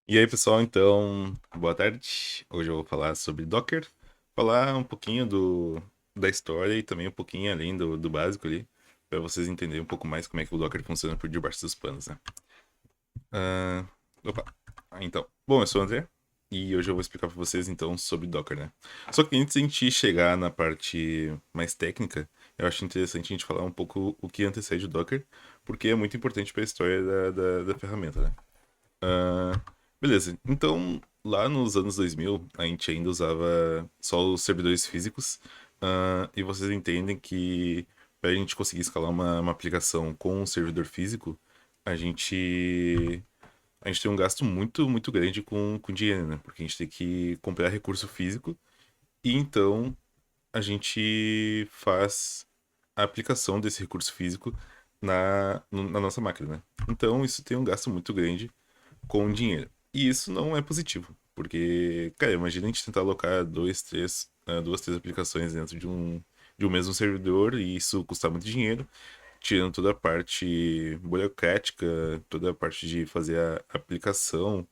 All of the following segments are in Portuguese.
E aí, pessoal, então, boa tarde. Hoje eu vou falar sobre Docker, falar um pouquinho da história e também um pouquinho além do básico ali, para vocês entenderem um pouco mais como é que o Docker funciona por debaixo dos panos, né? Ah, opa, então, bom, eu sou o André e hoje eu vou explicar para vocês então sobre Docker, né? Só que antes de a gente chegar na parte mais técnica, eu acho interessante a gente falar um pouco o que antecede o Docker, porque é muito importante para a história da ferramenta, né? Ah, beleza. Então, lá nos anos 2000, a gente ainda usava só os servidores físicos. E vocês entendem que para a gente conseguir escalar uma aplicação com um servidor físico, a gente, a gente tem um gasto muito grande com dinheiro, né? Porque a gente tem que comprar recurso físico e então a gente faz a aplicação desse recurso físico na nossa máquina, né? Então, isso tem um gasto muito grande com dinheiro. E isso não é positivo, porque, cara, imagina a gente tentar alocar duas, três aplicações dentro de um mesmo servidor e isso custar muito dinheiro, tirando toda a parte burocrática, toda a parte de fazer a aplicação,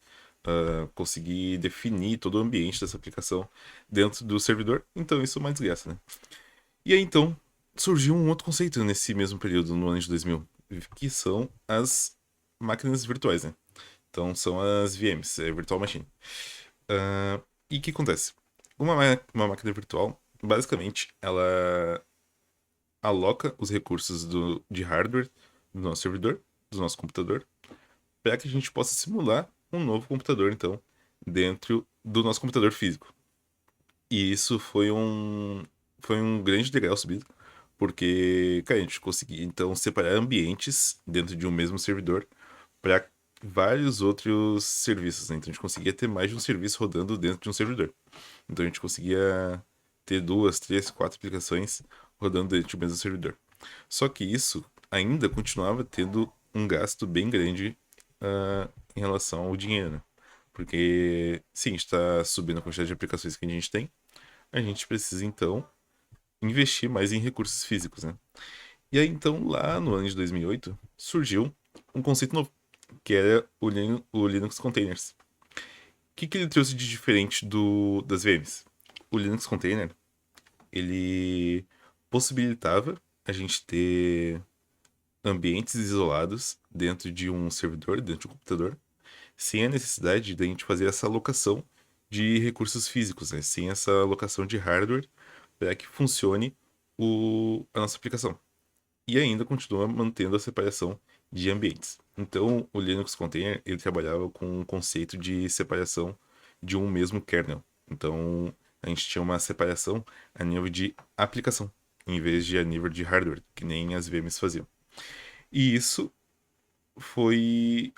conseguir definir todo o ambiente dessa aplicação dentro do servidor. Então isso é uma desgraça, né? E aí então surgiu um outro conceito nesse mesmo período, no ano de 2000, que são as máquinas virtuais, né? Então são as VMs, Virtual Machine. E o que acontece? Uma máquina virtual, basicamente, ela aloca os recursos de hardware do nosso servidor, do nosso computador, para que a gente possa simular um novo computador, então, dentro do nosso computador físico. E isso foi um grande degrau subido, porque, cara, a gente conseguia, então, separar ambientes dentro de um mesmo servidor para vários outros serviços, né? Então a gente conseguia ter mais de um serviço rodando dentro de um servidor. Então a gente conseguia ter duas, três, quatro aplicações rodando dentro de um mesmo servidor. Só que isso ainda continuava tendo um gasto bem grande em relação ao dinheiro, né? Porque, sim, a gente está subindo a quantidade de aplicações que a gente precisa então investir mais em recursos físicos, né? E aí então, lá no ano de 2008, surgiu um conceito novo, que era o Linux Containers. O que ele trouxe de diferente das VMs? O Linux Container, ele possibilitava a gente ter ambientes isolados dentro de um servidor, dentro de um computador, sem a necessidade de a gente fazer essa alocação de recursos físicos, né? Sem essa alocação de hardware para que funcione a nossa aplicação. E ainda continua mantendo a separação de ambientes. Então, o Linux Container ele trabalhava com um conceito de separação de um mesmo kernel. Então, a gente tinha uma separação a nível de aplicação, em vez de a nível de hardware, que nem as VMs faziam. E isso foi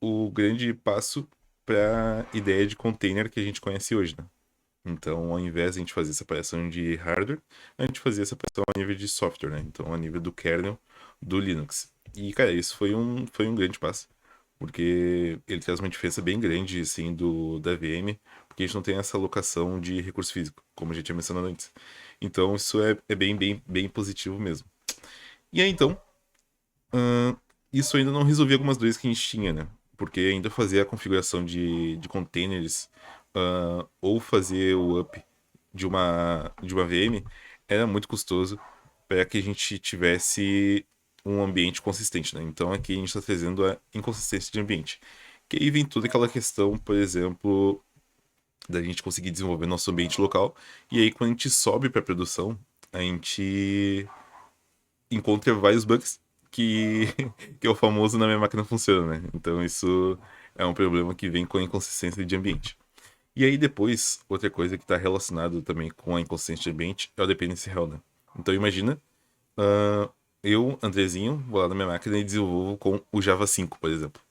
o grande passo para a ideia de container que a gente conhece hoje, né? Então, ao invés de a gente fazer separação de hardware, a gente fazia separação a nível de software, né? Então, a nível do kernel do Linux. E, cara, isso foi um grande passo, porque ele traz uma diferença bem grande, assim, da VM, porque a gente não tem essa alocação de recurso físico, como a gente tinha mencionado antes. Então, isso é bem positivo mesmo. E aí, então, ahn, isso ainda não resolvia algumas dores que a gente tinha, né? Porque ainda fazer a configuração de containers ou fazer o up de uma VM era muito custoso para que a gente tivesse um ambiente consistente, né? Então aqui a gente está trazendo a inconsistência de ambiente. Que aí vem toda aquela questão, por exemplo, da gente conseguir desenvolver nosso ambiente local. E aí quando a gente sobe para produção, a gente encontra vários bugs que, que é o famoso na minha máquina funciona, né? Então isso é um problema que vem com a inconsistência de ambiente. E aí depois, outra coisa que está relacionado também com a inconsistência de ambiente é o dependency hell, né? Então imagina, ah, eu, Andrezinho, vou lá na minha máquina e desenvolvo com o Java 5, por exemplo.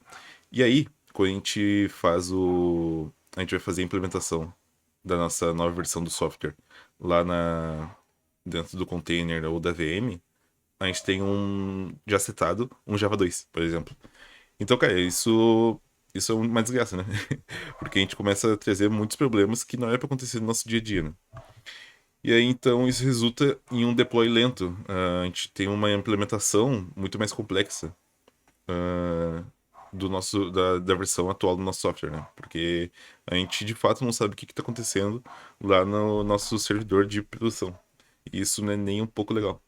E aí, quando a gente faz o... A gente vai fazer a implementação da nossa nova versão do software lá dentro do container ou da VM, a gente tem já setado um Java 2, por exemplo. Então, cara, isso é uma desgraça, né? Porque a gente começa a trazer muitos problemas que não é para acontecer no nosso dia a dia, né? E aí, então, isso resulta em um deploy lento. A gente tem uma implementação muito mais complexa da versão atual do nosso software, né? Porque a gente de fato não sabe o que está acontecendo lá no nosso servidor de produção. E isso não é nem um pouco legal.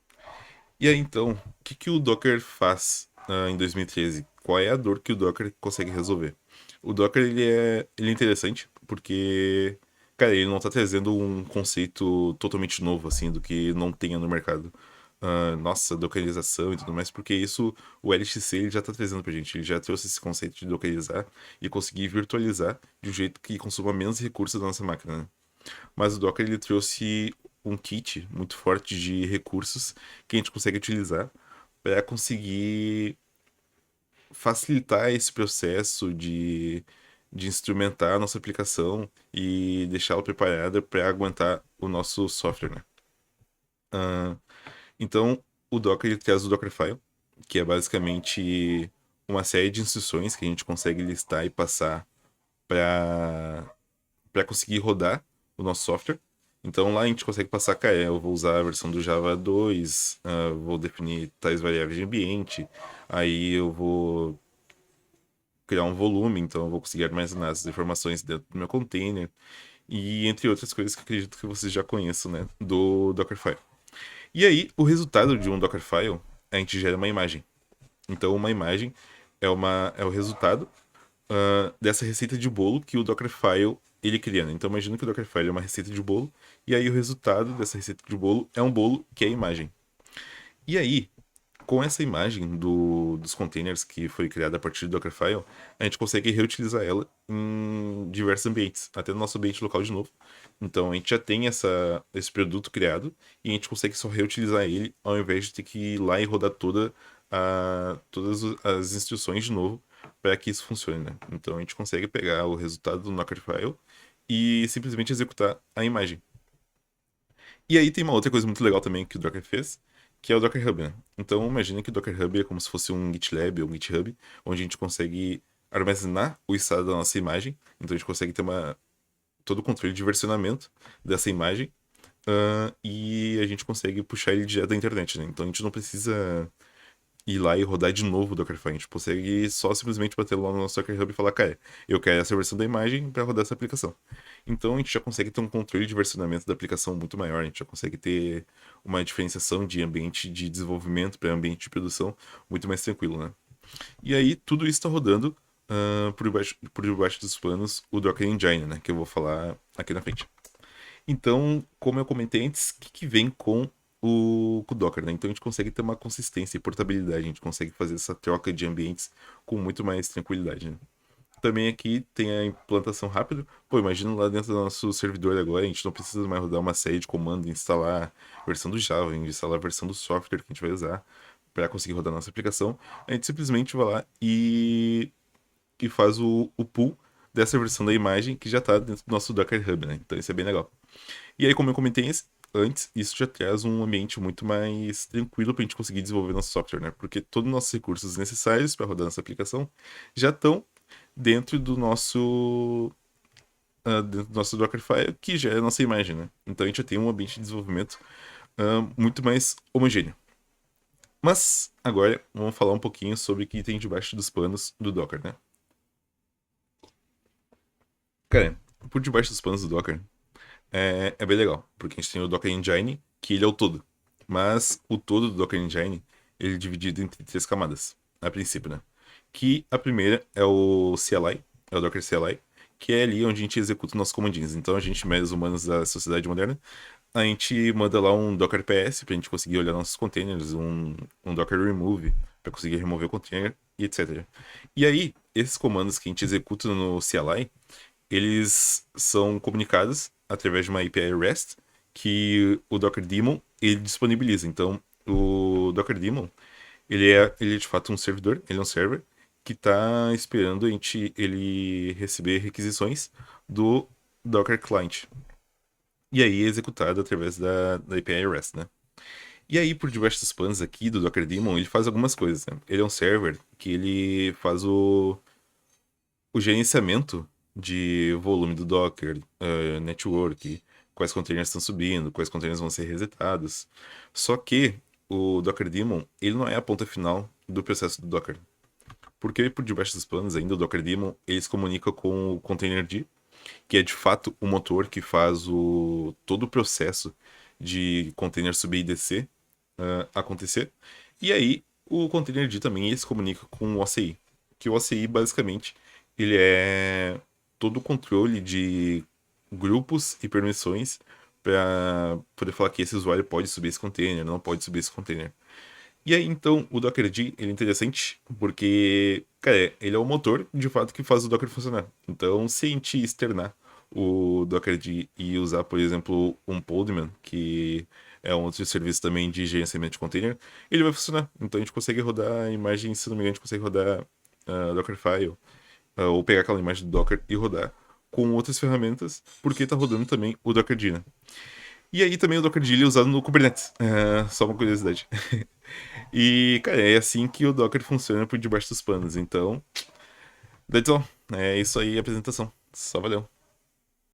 E aí então, o que o Docker faz em 2013? Qual é a dor que o Docker consegue resolver? O Docker ele é interessante porque, cara, ele não está trazendo um conceito totalmente novo, assim, do que não tenha no mercado. Nossa, dockerização e tudo mais, porque isso o LXC ele já está trazendo pra gente. Ele já trouxe esse conceito de dockerizar e conseguir virtualizar de um jeito que consuma menos recursos da nossa máquina, né? Mas o Docker ele trouxe um kit muito forte de recursos que a gente consegue utilizar para conseguir facilitar esse processo de instrumentar a nossa aplicação e deixá-la preparada para aguentar o nosso software, né? Ah, então, o Docker ele traz o Dockerfile, que é basicamente uma série de instruções que a gente consegue listar e passar para conseguir rodar o nosso software. Então lá a gente consegue passar, cara, eu vou usar a versão do Java 2, vou definir tais variáveis de ambiente, aí eu vou criar um volume, então eu vou conseguir armazenar essas informações dentro do meu container, e entre outras coisas que acredito que vocês já conheçam, né, do Dockerfile. E aí, o resultado de um Dockerfile, a gente gera uma imagem. Então uma imagem é o resultado dessa receita de bolo que o Dockerfile ele cria, né? Então imagina que o Dockerfile é uma receita de bolo e aí o resultado dessa receita de bolo é um bolo que é a imagem. E aí, com essa imagem dos containers que foi criada a partir do Dockerfile, a gente consegue reutilizar ela em diversos ambientes, até no nosso ambiente local de novo. Então a gente já tem esse produto criado e a gente consegue só reutilizar ele ao invés de ter que ir lá e rodar todas as instruções de novo para que isso funcione, né? Então a gente consegue pegar o resultado do Dockerfile e simplesmente executar a imagem. E aí tem uma outra coisa muito legal também que o Docker fez, que é o Docker Hub, né? Então imagina que o Docker Hub é como se fosse um GitLab ou um GitHub, onde a gente consegue armazenar o estado da nossa imagem. Então a gente consegue ter todo o controle de versionamento dessa imagem. E a gente consegue puxar ele direto da internet, né? Então a gente não precisa ir lá e rodar de novo o Dockerfile. A gente consegue só simplesmente bater lá no nosso Docker Hub e falar, cara, eu quero essa versão da imagem para rodar essa aplicação. Então a gente já consegue ter um controle de versionamento da aplicação muito maior, a gente já consegue ter uma diferenciação de ambiente de desenvolvimento para ambiente de produção muito mais tranquilo, né? E aí tudo isso está rodando por debaixo dos panos o Docker Engine, né? Que eu vou falar aqui na frente. Então, como eu comentei antes, o que vem com o Docker, né? Então a gente consegue ter uma consistência e portabilidade, a gente consegue fazer essa troca de ambientes com muito mais tranquilidade, né? Também aqui tem a implantação rápida. Pô, imagina lá dentro do nosso servidor agora, a gente não precisa mais rodar uma série de comandos, instalar a versão do Java, instalar a versão do software que a gente vai usar para conseguir rodar a nossa aplicação. A gente simplesmente vai lá e faz o pull dessa versão da imagem que já está dentro do nosso Docker Hub, né? Então isso é bem legal. E aí, como eu comentei antes, isso já traz um ambiente muito mais tranquilo para a gente conseguir desenvolver nosso software, né? Porque todos os nossos recursos necessários para rodar nossa aplicação já estão dentro dentro do nosso Dockerfile, que já é a nossa imagem, né? Então a gente já tem um ambiente de desenvolvimento muito mais homogêneo. Mas agora vamos falar um pouquinho sobre o que tem debaixo dos panos do Docker, né? Cara, por debaixo dos panos do Docker é bem legal, porque a gente tem o Docker Engine, que ele é o todo. Mas o todo do Docker Engine, ele é dividido entre três camadas, a princípio, né? Que a primeira é o CLI, é o Docker CLI, que é ali onde a gente executa nossos comandinhos. Então a gente, meros humanos da sociedade moderna, a gente manda lá um Docker PS pra gente conseguir olhar nossos containers, um Docker Remove pra conseguir remover o container e etc. E aí, esses comandos que a gente executa no CLI, eles são comunicados através de uma API REST que o Docker Daemon ele disponibiliza. Então, o Docker Daemon ele é de fato um servidor, ele é um server que está esperando ele receber requisições do Docker Client. E aí é executado através da API REST, né? E aí, por diversos panos aqui do Docker Daemon, ele faz algumas coisas, né? Ele é um server que ele faz o gerenciamento de volume do Docker, network, quais containers estão subindo, quais containers vão ser resetados. Só que o Docker Daemon, ele não é a ponta final do processo do Docker. Porque por debaixo dos panos ainda o Docker Daemon, eles comunicam com o Containerd, que é de fato o motor que faz todo o processo de container subir e descer acontecer. E aí o Containerd também ele se comunica com o OCI, que o OCI basicamente ele é todo o controle de grupos e permissões para poder falar que esse usuário pode subir esse container, não pode subir esse container. E aí, então, o Dockerd, ele é interessante porque, cara, ele é o motor, de fato, que faz o Docker funcionar. Então, se a gente externar o Dockerd e usar, por exemplo, um Podman, que é um outro serviço também de gerenciamento de container, ele vai funcionar. Então, a gente consegue rodar a imagem, se não me engano, a gente consegue rodar Dockerfile, ou pegar aquela imagem do Docker e rodar com outras ferramentas, porque tá rodando também o Dockerd, né? E aí também o Dockerd é usado no Kubernetes. Só uma curiosidade. E, cara, é assim que o Docker funciona por debaixo dos panos. Então, that's all. É isso aí a apresentação. Só valeu.